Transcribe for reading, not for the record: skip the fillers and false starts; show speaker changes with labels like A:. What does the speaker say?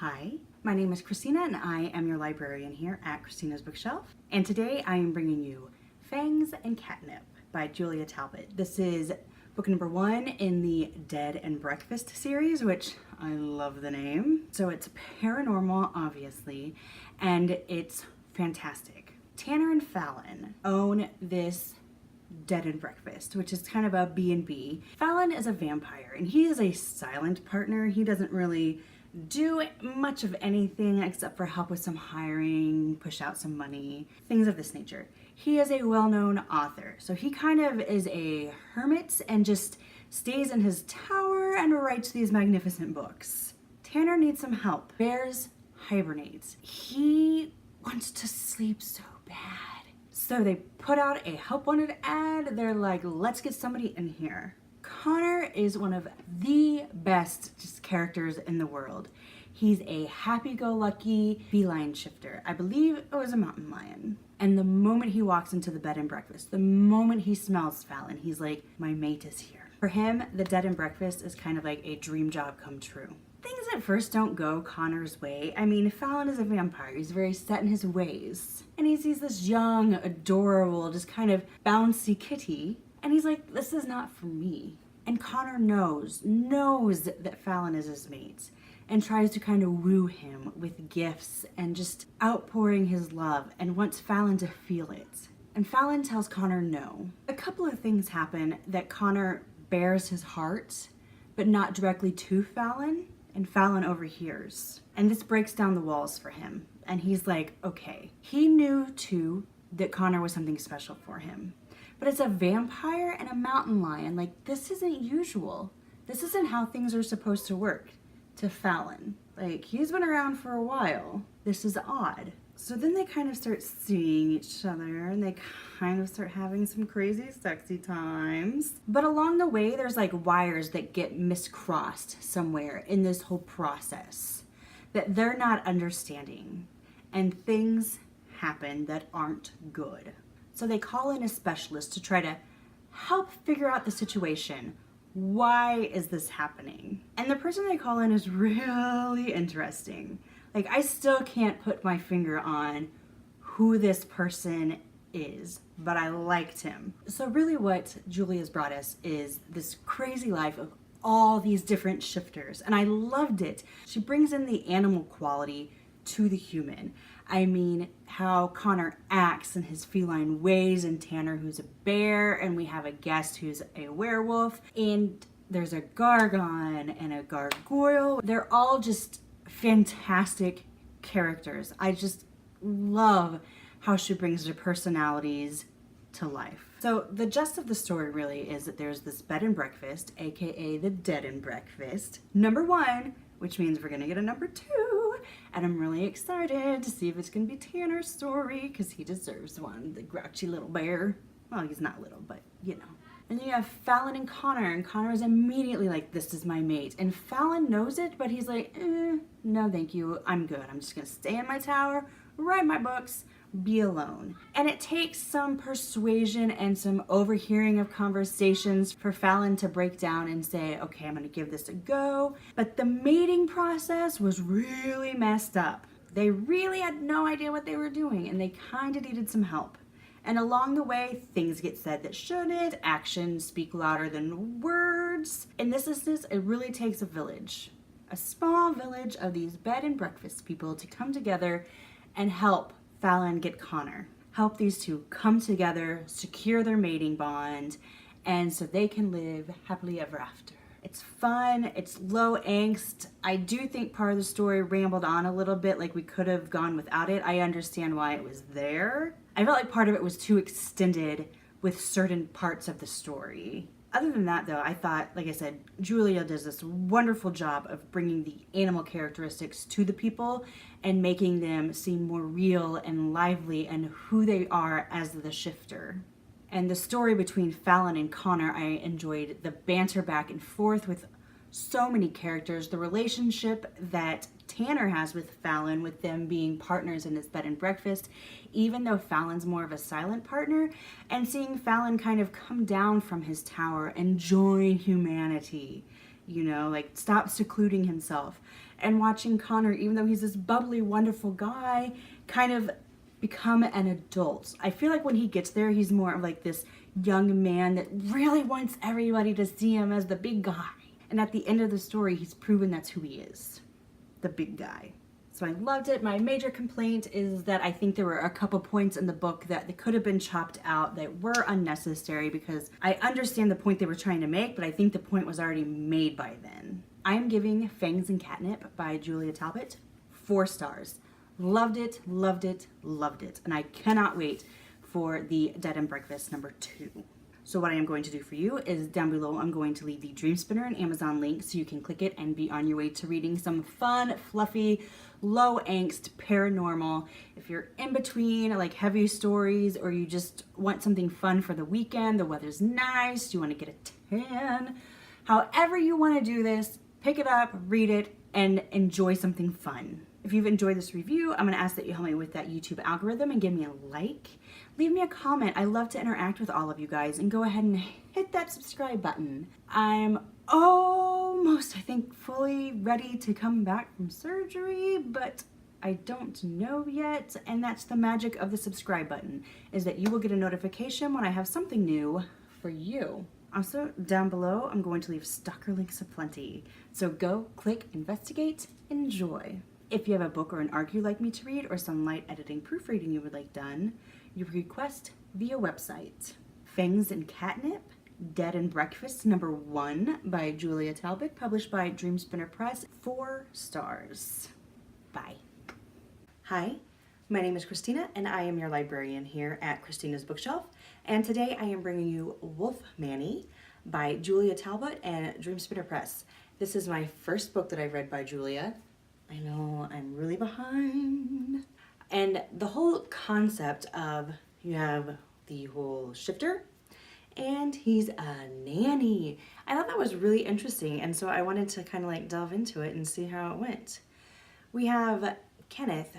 A: Hi, my name is Christina and I am your librarian here at Christina's Bookshelf. And today I am bringing you Fangs and Catnip by Julia Talbot. This is book number 1 in the Dead and Breakfast series, which I love the name. So it's paranormal, obviously, and it's fantastic. Tanner and Fallon own this Dead and Breakfast, which is kind of a B&B. Fallon is a vampire and he is a silent partner. He doesn't really do much of anything except for help with some hiring, push out some money, things of this nature. He is a well-known author, so he kind of is a hermit and just stays in his tower and writes these magnificent books. Tanner needs some help. Bears hibernates. He wants to sleep so bad. So they put out a help wanted ad. They're like, let's get somebody in here. Connor is one of the best characters in the world. He's a happy-go-lucky feline shifter. I believe it was a mountain lion. And the moment he walks into the bed and breakfast, the moment he smells Fallon, he's like, my mate is here. For him, the Dead and Breakfast is kind of like a dream job come true. Things at first don't go Connor's way. I mean, Fallon is a vampire. He's very set in his ways. And he sees this young, adorable, just kind of bouncy kitty. And he's like, this is not for me. And Connor knows that Fallon is his mate and tries to kind of woo him with gifts and just outpouring his love and wants Fallon to feel it. And Fallon tells Connor no. A couple of things happen that Connor bears his heart, but not directly to Fallon, and Fallon overhears. And this breaks down the walls for him. And he's like, okay. He knew too that Connor was something special for him. But it's a vampire and a mountain lion. Like, this isn't usual. This isn't how things are supposed to work to Fallon. Like, he's been around for a while. This is odd. So then they kind of start seeing each other and they kind of start having some crazy sexy times. But along the way, there's like wires that get miscrossed somewhere in this whole process that they're not understanding. And things happen that aren't good. So they call in a specialist to try to help figure out the situation. Why is this happening? And the person they call in is really interesting. Like, I still can't put my finger on who this person is, but I liked him. So really what Julia's brought us is this crazy life of all these different shifters, and I loved it. She brings in the animal quality to the human. I mean, how Connor acts in his feline ways, and Tanner who's a bear, and we have a guest who's a werewolf, and there's a gargon and a gargoyle. They're all just fantastic characters. I just love how she brings their personalities to life. So the gist of the story really is that there's this bed and breakfast, aka the Dead and Breakfast, number 1, which means we're gonna get a number 2. And I'm really excited to see if it's gonna be Tanner's story, because he deserves one, the grouchy little bear. Well, he's not little, but you know. And then you have Fallon and Connor is immediately like, this is my mate. And Fallon knows it, but he's like, no thank you, I'm good. I'm just gonna stay in my tower, write my books, be alone. And it takes some persuasion and some overhearing of conversations for Fallon to break down and say, okay, I'm gonna give this a go. But the mating process was really messed up. They really had no idea what they were doing, and they kind of needed some help. And along the way, things get said that shouldn't, actions speak louder than words. In this instance, it really takes a village. A small village of these bed and breakfast people to come together and help Fallon get Connor. Help these two come together, secure their mating bond, and so they can live happily ever after. It's fun, it's low angst. I do think part of the story rambled on a little bit, like we could have gone without it. I understand why it was there. I felt like part of it was too extended with certain parts of the story. Other than that though, I thought, like I said, Julia does this wonderful job of bringing the animal characteristics to the people and making them seem more real and lively and who they are as the shifter. And the story between Fallon and Connor, I enjoyed the banter back and forth with so many characters, the relationship that Tanner has with Fallon, with them being partners in this bed and breakfast, even though Fallon's more of a silent partner, and seeing Fallon kind of come down from his tower and join humanity, you know, like stop secluding himself and watching Connor, even though he's this bubbly, wonderful guy, kind of become an adult. I feel like when he gets there, he's more of like this young man that really wants everybody to see him as the big guy. And at the end of the story, he's proven that's who he is, the big guy. So I loved it. My major complaint is that I think there were a couple points in the book that they could have been chopped out that were unnecessary, because I understand the point they were trying to make, but I think the point was already made by then. I am giving Fangs and Catnip by Julia Talbot 4 stars. Loved it, loved it, loved it. And I cannot wait for the Dead and Breakfast number 2. So what I am going to do for you is down below, I'm going to leave the Dream Spinner and Amazon link so you can click it and be on your way to reading some fun, fluffy, low angst paranormal. If you're in between like heavy stories, or you just want something fun for the weekend, the weather's nice, you want to get a tan, however you want to do this, pick it up, read it, and enjoy something fun. If you've enjoyed this review, I'm going to ask that you help me with that YouTube algorithm and give me a like. Leave me a comment. I love to interact with all of you guys, and go ahead and hit that subscribe button. I'm almost, I think, fully ready to come back from surgery, but I don't know yet. And that's the magic of the subscribe button, is that you will get a notification when I have something new for you. Also, down below, I'm going to leave stalker links aplenty. So go, click, investigate, enjoy. If you have a book or an arc you'd like me to read, or some light editing proofreading you would like done, you request via website. Fangs and Catnip, Dead and Breakfast number 1 by Julia Talbot, published by Dream Spinner Press, 4 stars. Bye. Hi, my name is Christina, and I am your librarian here at Christina's Bookshelf. And today I am bringing you Wolf Manny by Julia Talbot and Dream Spinner Press. This is my first book that I read by Julia. I know, I'm really behind. And the whole concept of, you have the whole shifter, and he's a nanny. I thought that was really interesting, and so I wanted to kind of like delve into it and see how it went. We have Kenneth,